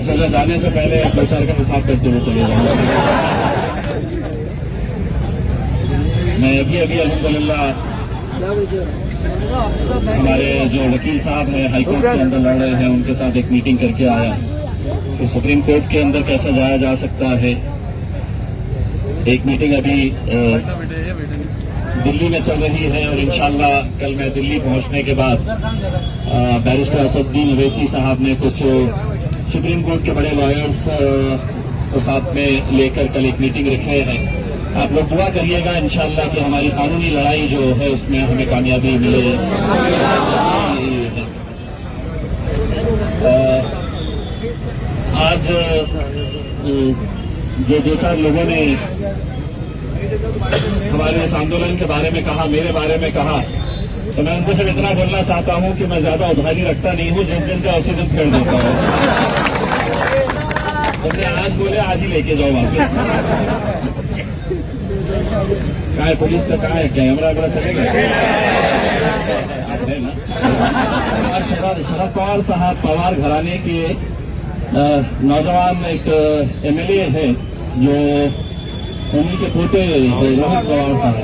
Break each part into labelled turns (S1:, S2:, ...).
S1: सोचा जाने से पहले 2-4 का हिसाब करते हुए चले जाऊंगा। मैं अभी अल्हम्दुलिल्लाह हमारे जो वकील साहब हैं हाईकोर्ट के अंदर लड़ रहे हैं उनके साथ एक मीटिंग करके आया। तो सुप्रीम कोर्ट के अंदर कैसा जाया जा सकता है, एक मीटिंग अभी दिल्ली में चल रही है और इंशाल्लाह कल मैं दिल्ली पहुंचने के बाद बैरिस्टर असदुद्दीन ओवैसी साहब ने कुछ सुप्रीम कोर्ट के बड़े लॉयर्स को साथ में लेकर कल एक मीटिंग रखे हैं। आप लोग दुआ करिएगा इंशाल्लाह कि हमारी कानूनी लड़ाई जो है उसमें हमें कामयाबी मिले। आज जो 2-4 लोगों ने हमारे इस आंदोलन के बारे में कहा, मेरे बारे में कहा, तो मैं उनको सिर्फ इतना बोलना चाहता हूं कि मैं ज्यादा उधारी रखता नहीं हूं, जिस दिन का उसी दिन फेर देता हूं। तुमने आज बोले आज ही लेके जाओ वापस। कहा है पुलिस का, कहा है कैमरा चलेगा ना। शरद पवार साहब पवार घराने के नौजवान एक एमएलए है जो उन्हीं के पोते रोहित पवार साहब,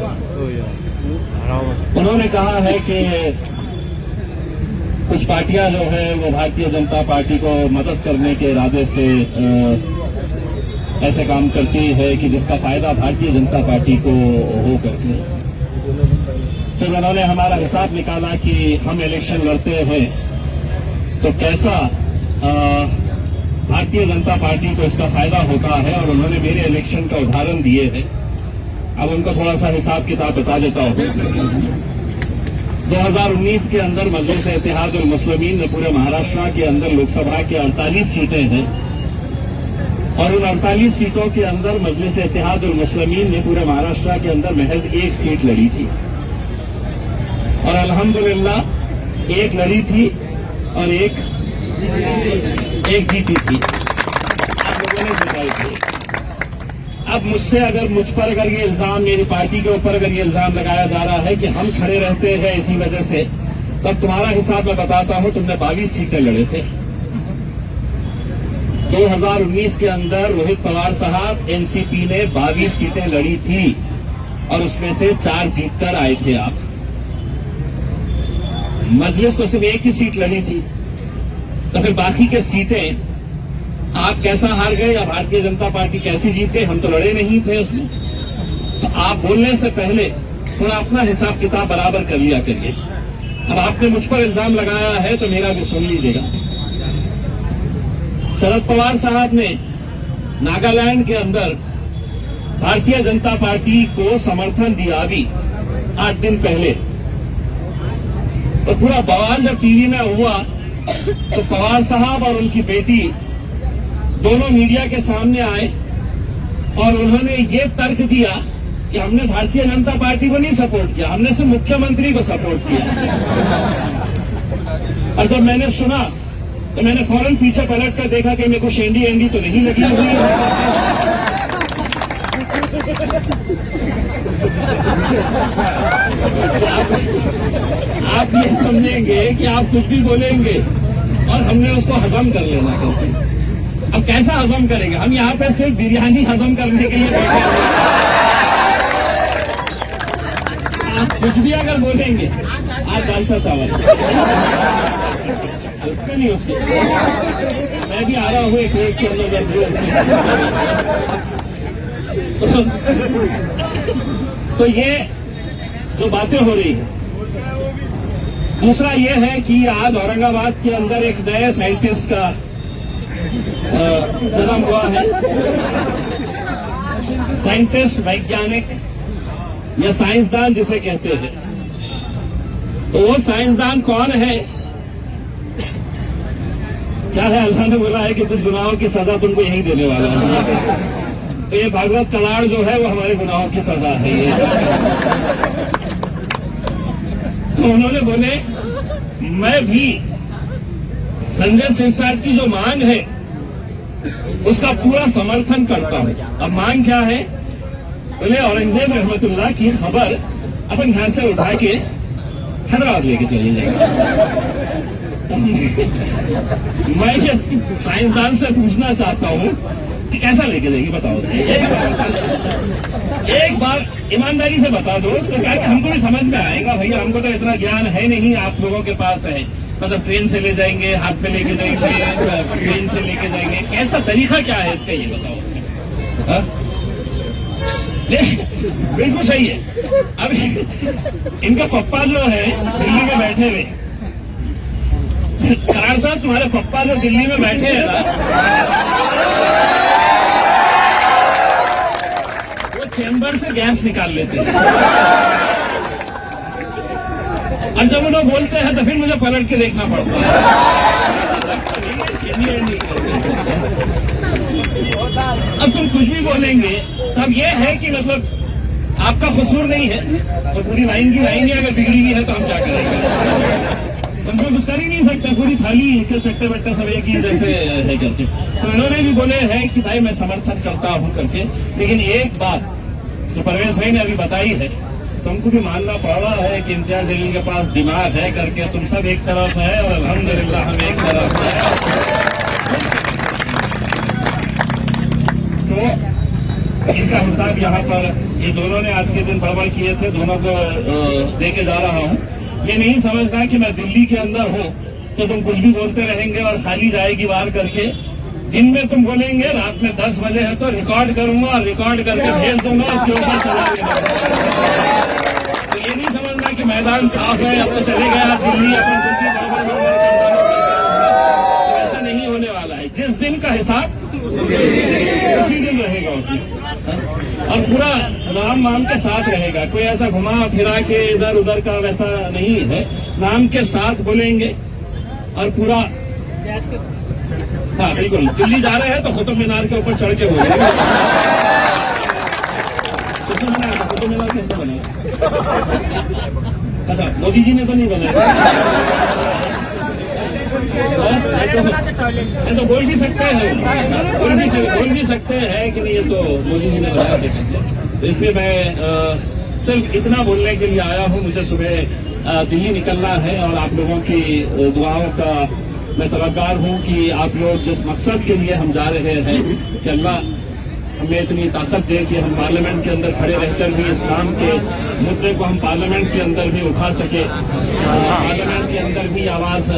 S1: उन्होंने कहा है कि कुछ पार्टियां जो है वो भारतीय जनता पार्टी को मदद करने के इरादे से ऐसे काम करती है कि जिसका फायदा भारतीय जनता पार्टी को हो करके। फिर उन्होंने हमारा हिसाब निकाला कि हम इलेक्शन लड़ते हैं तो कैसा भारतीय जनता पार्टी को इसका फायदा होता है, और उन्होंने मेरे इलेक्शन का उदाहरण दिए हैं। अब उनको थोड़ा सा हिसाब किताब बता देता हूं। 2019 के अंदर मजलिस इत्तेहादुल मुस्लिमीन में पूरे महाराष्ट्र के अंदर लोकसभा की 48 सीटें हैं, और उन 48 सीटों के अंदर मजलिस इत्तेहादुल मुस्लिमीन ने पूरे महाराष्ट्र के अंदर महज 1 सीट लड़ी थी, और अल्हम्दुलिल्लाह 1 लड़ी थी और एक जीती थी। आप लोगों ने जिताई थी। अब मुझसे अगर मुझ पर अगर ये इल्जाम, मेरी पार्टी के ऊपर अगर ये इल्जाम लगाया जा रहा है कि हम खड़े रहते हैं इसी वजह से, तब तुम्हारा हिसाब मैं बताता हूं। तुमने 22 सीटें लड़े थे 2019 के अंदर। रोहित पवार साहब एनसीपी ने 22 सीटें लड़ी थी और उसमें से 4 जीतकर आए थे आप। मजलिस तो सिर्फ 1 ही सीट लड़ी थी, तो फिर बाकी के सीटें आप कैसा हार गए या भारतीय जनता पार्टी कैसी जीत गई? हम तो लड़े नहीं थे उसमें। तो आप बोलने से पहले थोड़ा अपना हिसाब किताब बराबर कर लिया करिए। अब आपने मुझ पर इल्जाम लगाया है तो मेरा भी सुन लीजिएगा। शरद पवार साहब ने नागालैंड के अंदर भारतीय जनता पार्टी को समर्थन दिया अभी 8 दिन पहले। तो पूरा बवाल जब टीवी में हुआ तो पवार साहब और उनकी बेटी दोनों मीडिया के सामने आए और उन्होंने ये तर्क दिया कि हमने भारतीय जनता पार्टी को नहीं सपोर्ट किया, हमने सिर्फ मुख्यमंत्री को सपोर्ट किया। और जब मैंने सुना तो मैंने फौरन पीछे पलट कर देखा कि मेरे को शेंडी एंडी तो नहीं लगी हुई है। आप ये समझेंगे कि आप कुछ भी बोलेंगे और हमने उसको हजम कर लेना करके। अब कैसा हजम करेंगे? हम यहाँ पे सिर्फ बिरयानी हजम करने के लिए बैठे हैं। आप कुछ भी अगर बोलेंगे, आज दाल सा चावल उसके नहीं, उसके मैं भी आ रहा हूँ एक वेट के अंदर। तो ये जो बातें हो रही है। दूसरा ये है कि आज औरंगाबाद के अंदर एक नए साइंटिस्ट का जन्म हुआ है। साइंटिस्ट, वैज्ञानिक या साइंसदान जिसे कहते हैं। तो वो साइंसदान कौन है? क्या है? अल्लाह ने बोला है कि कुछ गुनाहों की सजा तुमको यही देने वाला है। तो ये भागवत कलाड़ जो है वो हमारे गुनाहों की सजा है। ये तो उन्होंने बोले मैं भी संजय सिरसाट की जो मांग है उसका पूरा समर्थन करता हूं। अब मांग क्या है? बोले औरंगजेब रहमतुल्लाह की खबर अपन यहां से उठा के हैदराबाद लेके चले जाएंगे। मैं ये साइंसदान से पूछना चाहता हूँ कि कैसा लेके जाएगी, बताओ। एक बार ईमानदारी से बता दो तो क्या कि हमको भी समझ में आएगा। भैया हमको तो इतना ज्ञान है नहीं, आप लोगों के पास है। मतलब ट्रेन से ले जाएंगे, हाथ पे लेके जाएंगे, ट्रेन से लेके जाएंगे, कैसा तरीका क्या है इसका, ये बताओ। बिल्कुल सही है। अब इनका पप्पा जो है दिल्ली में बैठे हुए, करार साहब तुम्हारे पप्पा जो दिल्ली में बैठे हैं ना, वो चेंबर से गैस निकाल लेते हैं, और जब उन्हें बोलते हैं तो फिर मुझे पलट के देखना पड़ता है। अब तुम कुछ भी बोलेंगे तब ये है कि मतलब आपका कसूर नहीं है, और पूरी लाइन की लाइन अगर बिगड़ी हुई है तो हम क्या करेंगे। उनको कुछ कर ही नहीं सकते, पूरी थाली के चट्टे बट्टे सब एक ही जैसे है करके। तो इन्होंने भी बोले हैं कि भाई मैं समर्थन करता हूं करके, लेकिन एक बात जो परवेज भाई ने अभी बताई है तुमको भी मानना पड़ रहा है कि इम्तियाज जलील के पास दिमाग है करके। तुम सब एक तरफ है और अल्हम्दुलिल्लाह हम एक तरफ है। तो इनका हिसाब यहाँ पर ये दोनों ने आज के दिन बड़बड़ किए थे, दोनों को दे के जा रहा हूँ। ये नहीं समझना कि मैं दिल्ली के अंदर हूँ तो तुम कुछ भी बोलते रहेंगे और खाली जाएगी बाहर करके। दिन में तुम बोलेंगे, रात में 10 बजे है तो रिकॉर्ड करूंगा और रिकॉर्ड करके भेज दूंगा, उसके ऊपर चला देगा। तो ये नहीं समझना कि मैदान साफ है अब तो चले गया दिल्ली अपन कुछ भी ऐसा नहीं होने वाला है। जिस दिन का हिसाब उसी दिन रहेगा उसमें, और पूरा नाम वाम के साथ रहेगा। कोई ऐसा घुमा फिरा के इधर उधर का वैसा नहीं है, नाम के साथ बोलेंगे और पूरा। हाँ बिल्कुल, दिल्ली जा रहे हैं तो कुतुब मीनार के ऊपर चढ़ के बोलेंगे। कुतुब मीनार किसने बनाया? अच्छा, मोदी जी ने तो नहीं बनाया। तो बोल भी सकते हैं, बोल भी सकते हैं कि नहीं ये तो मोदी जी ने बनाया दे सकते। तो इसलिए मैं सिर्फ इतना बोलने के लिए आया हूँ। मुझे सुबह दिल्ली निकलना है और आप लोगों की दुआओं का मैं तवक्कार हूँ कि आप लोग जिस मकसद के लिए हम जा रहे हैं कि अल्लाह हमें इतनी ताकत दे कि हम पार्लियामेंट के अंदर खड़े रहकर भी इस्लाम के मुद्दे को हम पार्लियामेंट के अंदर भी उठा सके, पार्लियामेंट के अंदर भी आवाज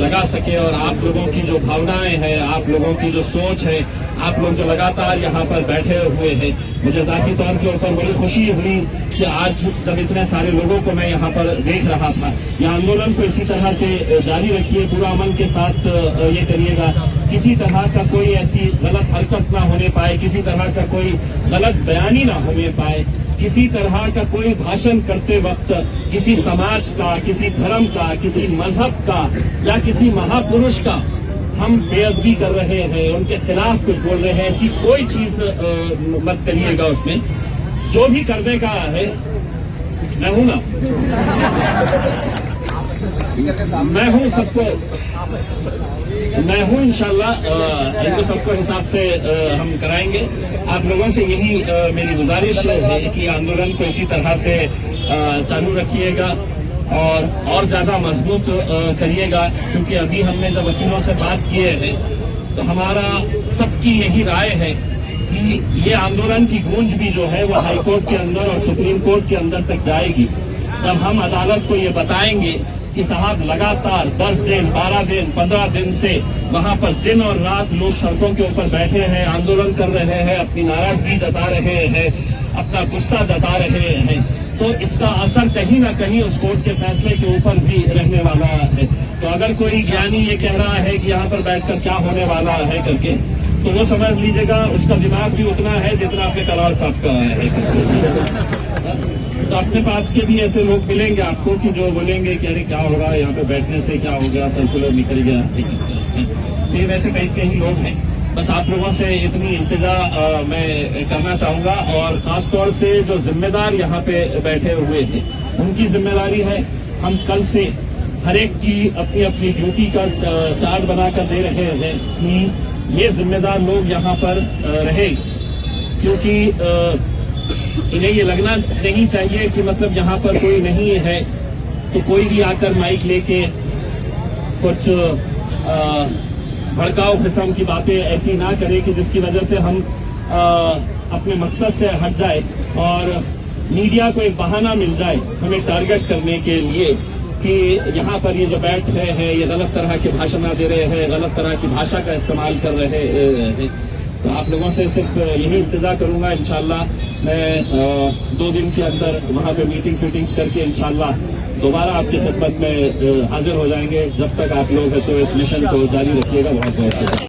S1: लगा सके। और आप लोगों की जो भावनाएं हैं, आप लोगों की जो सोच है, आप लोग जो लगातार यहाँ पर बैठे हुए हैं, मुझे जाती तौर के ऊपर बड़ी खुशी हुई कि आज जब इतने सारे लोगों को मैं यहाँ पर देख रहा था। यह आंदोलन को इसी तरह से जारी रखिए, पूरा अमन के साथ ये करिएगा, किसी तरह का कोई ऐसी गलत हरकत ना होने पाए, किसी तरह का कोई गलत बयानी ना होने पाए, किसी तरह का कोई भाषण करते वक्त किसी समाज का, किसी धर्म का, किसी मजहब का या किसी महापुरुष का हम बेअदबी कर रहे हैं, उनके खिलाफ कुछ बोल रहे हैं, ऐसी कोई चीज मत करिएगा। उसमें जो भी करने का है, मैं हूं ना, मैं हूं सबको, मैं हूं इंशाल्लाह, इनको सबको हिसाब से हम कराएंगे। आप लोगों से यही मेरी गुजारिश है कि आंदोलन को इसी तरह से चालू रखिएगा और ज्यादा मजबूत करिएगा, क्योंकि अभी हमने जब वकीलों से बात किए हैं तो हमारा सबकी यही राय है कि ये आंदोलन की गूंज भी जो है वो हाई कोर्ट के अंदर और सुप्रीम कोर्ट के अंदर तक जाएगी। तब हम अदालत को ये बताएंगे कि साहब लगातार 10 दिन, 12 दिन, 15 दिन से वहां पर दिन और रात लोग सड़कों के ऊपर बैठे हैं, आंदोलन कर रहे हैं, अपनी नाराजगी जता रहे हैं, अपना गुस्सा जता रहे हैं। तो इसका असर कहीं ना कहीं उस कोर्ट के फैसले के ऊपर भी रहने वाला है। तो अगर कोई ज्ञानी ये कह रहा है कि यहाँ पर बैठकर क्या होने वाला है करके, तो वो समझ लीजिएगा उसका दिमाग भी उतना है जितना अपने कलार साहब का है। तो अपने पास के भी ऐसे लोग मिलेंगे आपको कि जो बोलेंगे कि अरे क्या होगा यहाँ पे बैठने से, क्या हो गया, सर्कुलर निकल गया। ये वैसे टाइप के ही लोग हैं। बस आप लोगों से इतनी इल्तिजा मैं करना चाहूंगा, और खासतौर से जो जिम्मेदार यहाँ पे बैठे हुए हैं उनकी जिम्मेदारी है। हम कल से हर एक की अपनी अपनी ड्यूटी का चार्ट बनाकर दे रहे हैं कि ये जिम्मेदार लोग यहाँ पर रहे, क्योंकि इन्हें ये लगना नहीं चाहिए कि मतलब यहाँ पर कोई नहीं है तो कोई भी आकर माइक लेके कुछ भड़काऊ किस्म की बातें ऐसी ना करें कि जिसकी वजह से हम अपने मकसद से हट जाए और मीडिया को एक बहाना मिल जाए हमें टारगेट करने के लिए कि यहाँ पर ये जो बैठ रहे हैं ये गलत तरह की भाषण दे रहे हैं, गलत तरह की भाषा का इस्तेमाल कर रहे हैं। तो आप लोगों से सिर्फ यही इंतजार करूंगा, इंशाल्लाह मैं 2 दिन के अंदर वहाँ पे मीटिंग्स करके इंशाल्लाह दोबारा आपकी खिदमत में हाजिर हो जाएंगे। जब तक आप लोग हैं तो इस मिशन को जारी रखिएगा। बहुत बहुत शुक्रिया।